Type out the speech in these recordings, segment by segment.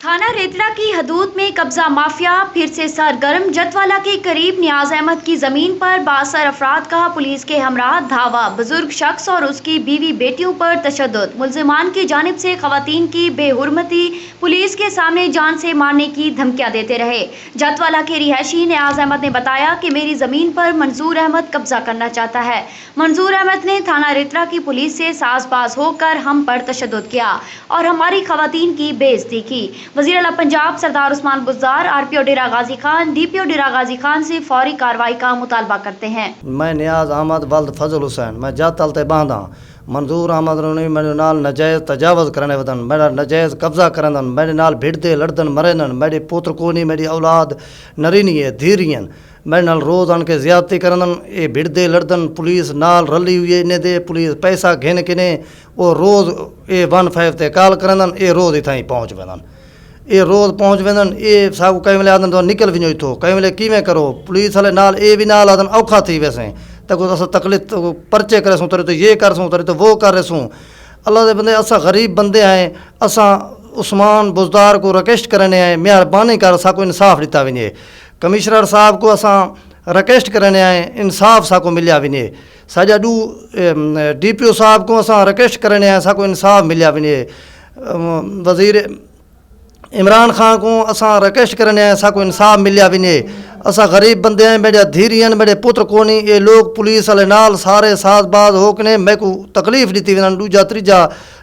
थाना रेतड़ा की हदूद में कब्जा माफिया फिर से सरगर्म। जतवाला के करीब नियाज अहमद की जमीन पर बासर अफराद का पुलिस के हमरा धावा। बुजुर्ग शख्स और उसकी बीवी बेटियों पर तशद्दुद। मुल्जिमान की जानिब से खवातीन की बेहुरमती, पुलिस के सामने जान से मारने की धमकियां देते रहे। जतवाला के रिहायशी नियाज अहमद ने बताया कि मेरी जमीन पर मंजूर अहमद कब्जा करना चाहता है। मंजूर अहमद ने थाना रेतड़ा की पुलिस से साजबाज होकर हम पर तशद्दुद किया और हमारी खवातीन की बेइज्जती की। वज़ीर आला पंजाब सरदार उस्मान बुज़दार RPO डेरा गाजी खान DPO डेरा गाजी खान से फौरी कार्रवाई का मुतालबा करते हैं। मैं नियाज अहमद वल्द फजल हुसैन मैं जातल ते बांधा मंजूर अहमद ने मेरे नाल नजायज़ तजावज़ करने वदन, मेरा नजायज़ कब्जा करन, मेरे नाल भिड़दे लड़दन मरेन, मेरे पुत्र को नहीं, मेरी औलाद नरीनी है धीरियन, मेरे नाल रोज़ आन के ज़्यादती करन, ये भिड़दे लड़दन, पुलिस नाल रली हुई इन्हें दे, पुलिस पैसा घेन किने वो रोज़ ये 15 ते कॉल करन, ये रोज़ इतना ही पहुँच वदन, ये रोज़ पहुँच वेंदन। ये सागु कई वेले आदन तो निकल वञो इथो, कई वेले कीवें करो, पुलिस वाले नाल ये भी नाल आदन औखा थी वैसे तक अस तकलीफ़ परचे करे सूं तरी तो ये कर सूं तरी तो वो कर सूं। अल्लाह दे बंदे असा गरीब बंदे आए, असा उस्मान बुज़दार को रिक्वेस्ट करने आए, मेहरबानी कर साको इंसाफ दिता वञे। कमिश्नर साहब को असा रिक्वेस्ट करने आए, इंसाफ साको मिलिया वञे। सॼा DPO साहब को असा रिक्वेस्ट करने आए, साको इंसाफ मिलिया वञे। वज़ीर इमरान खान को असा रिक्वेस्ट करने आए, साको इंसाफ मिलिया वञे। असा गरीब बंदे हैं, मेरे धीरियन मेरे पुत्र को नहीं, ये लोग पुलिस वाले नाल सारे साजबाज होकने मैं को तकलीफ दी वञन। दूजा तीजा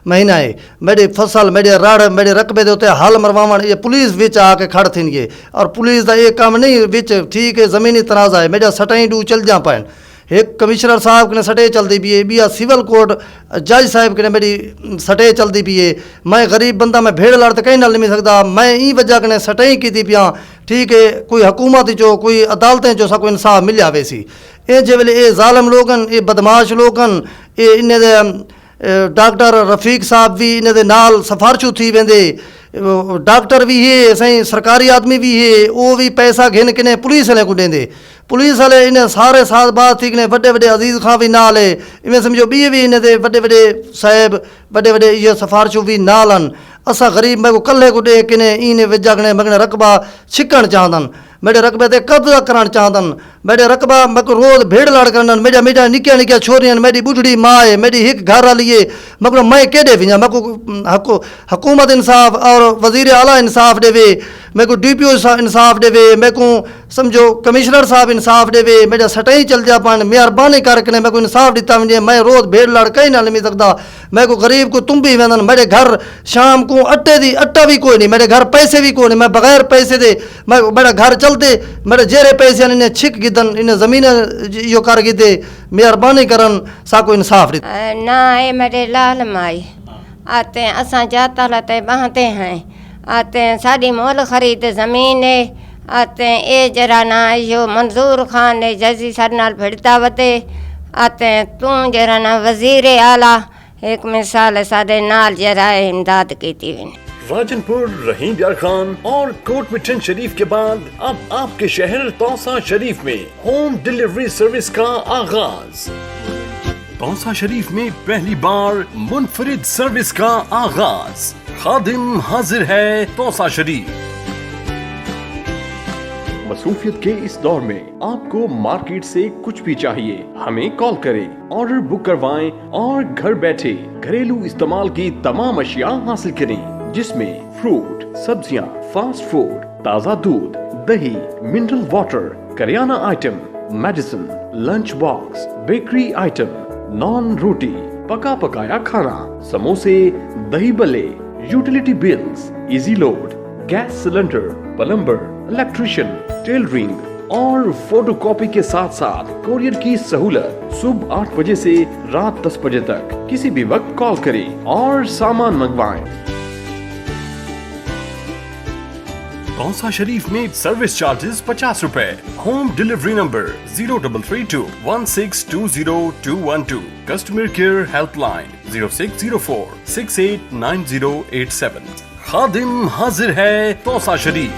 महीना है, मेरी फसल मेरे रड़ मेरे रकबे दे उत्ते हल मरवावण, ये पुलिस विच आके खड़ थींदी और पुलिस का ये काम नहीं विच ठीक है ज़मीनी तनाज़ा है, मेरा सटाई डू चल जा पाइन। एक कमिश्नर साहब के सटे चलती भी है, बिया सिविल कोर्ट जज साहब के मेरी सटे चलती भी है। मैं गरीब बंदा मैं भेड़ लड़ तो कहीं नल नहीं सकता, मैं ई वजह कने सटे की पिया। ठीक है कोई हुकूमत जो कोई अदालतें जो साको इंसाफ मिलिया वैसी ए जे वेले ये जालिम लोगन ये बदमाश लोगन ये इन्हें दे डॉक्टर रफीक साहब भी इन्हें दे नाल सिफारिशू थी वेंदे, डॉक्टर भी है सही सरकारी आदमी भी है, वो भी पैसा घेन किने पुलिस वाले को देंदे। पुलिस वाले इन्हें सारे साथ बात थी बड़े बड़े अजीज़ खां भी नाल है, इवें समझो बी भी इन्हें दे बड़े बड़े साहब बड़े बड़े ये सिफारिशू भी नालन। असा गरीब मैं को कल्ले को दे किने इन्हें विजागने मगने रकबा छिकण चाहदन, मेरे रकबे ते कब्जा करण चाहदन, मेरे रकबा मैं को रोज़ भेड़ लाड़ करन, मेरा मेरा निक्किया निक्किया छोरियन, मेरी बुढ़ड़ी माँ है, मेरी हिक घर वाली है, मगर मैं केडे वञा, मैं को हुकूमत इंसाफ और वज़ीर आला इंसाफ देवे, मैं को DPO इंसाफ देवे, मैं को समझो कमिश्नर साहब इंसाफ देवे, मेरा सटाई चल जा पान, मेहरबानी करके मैं को इंसाफ दिता वञे। मैं रोज़ भेड़ लाड़ कहीं ना नहीं सकता, मैं को गरीब को तुम भी वेंदन, मेरे घर शाम को अट्टा भी कोई नहीं, मेरे घर पैसे भी कोई नहीं, मैं बगैर पैसे दे मैं मेरा घर चलते, मेरे जेरे पैसे इन्हें छिक गिदन, इन्हें ज़मीन यो कर गिदे, मेहरबानी करन साको इंसाफ दी ना है। मेरे लाल माई आते हैं, असा जाता लाते बहाते हैं, आते हैं साड़ी मोल खरीद ज़मीन है, आते हैं ए जरा ना यो मंजूर खान ने जजी सर नाल भिड़ता वते, आते हैं तू जरा ना वज़ीर आला एक मिसाल सादे नाल जरा इमदाद की थी। राजनपुर, रहीम यार खान और कोट मिठन शरीफ के बाद अब आपके शहर तौसा शरीफ में होम डिलीवरी सर्विस का आगाज। तौसा शरीफ में पहली बार मुनफरिद सर्विस का आगाज। खादिम हाजिर है तौसा शरीफ। मसरूफियत के इस दौर में आपको मार्केट से कुछ भी चाहिए, हमें कॉल करें, ऑर्डर बुक करवाएं और घर बैठे घरेलू इस्तेमाल की तमाम अशिया हासिल करें, जिसमें फ्रूट, सब्जियां, फास्ट फूड, ताज़ा दूध, दही, mineral water, kiryana item, medicine, lunch box, bakery item, naan रोटी, पका पकाया खाना, समोसे, दही बल्ले, utility bills, easy load, gas cylinder, plumber, electrician, tailoring और फोटोकॉपी के साथ साथ कोरियर की सहूलत। सुबह 8 बजे से रात 10 बजे तक किसी भी वक्त कॉल करें और सामान मंगवाएं। तौसा शरीफ में सर्विस चार्जेस 50 रुपए। Home delivery number 0332 1620 customer care helpline 0604 689087। खादिम हाजिर है तौसा शरीफ।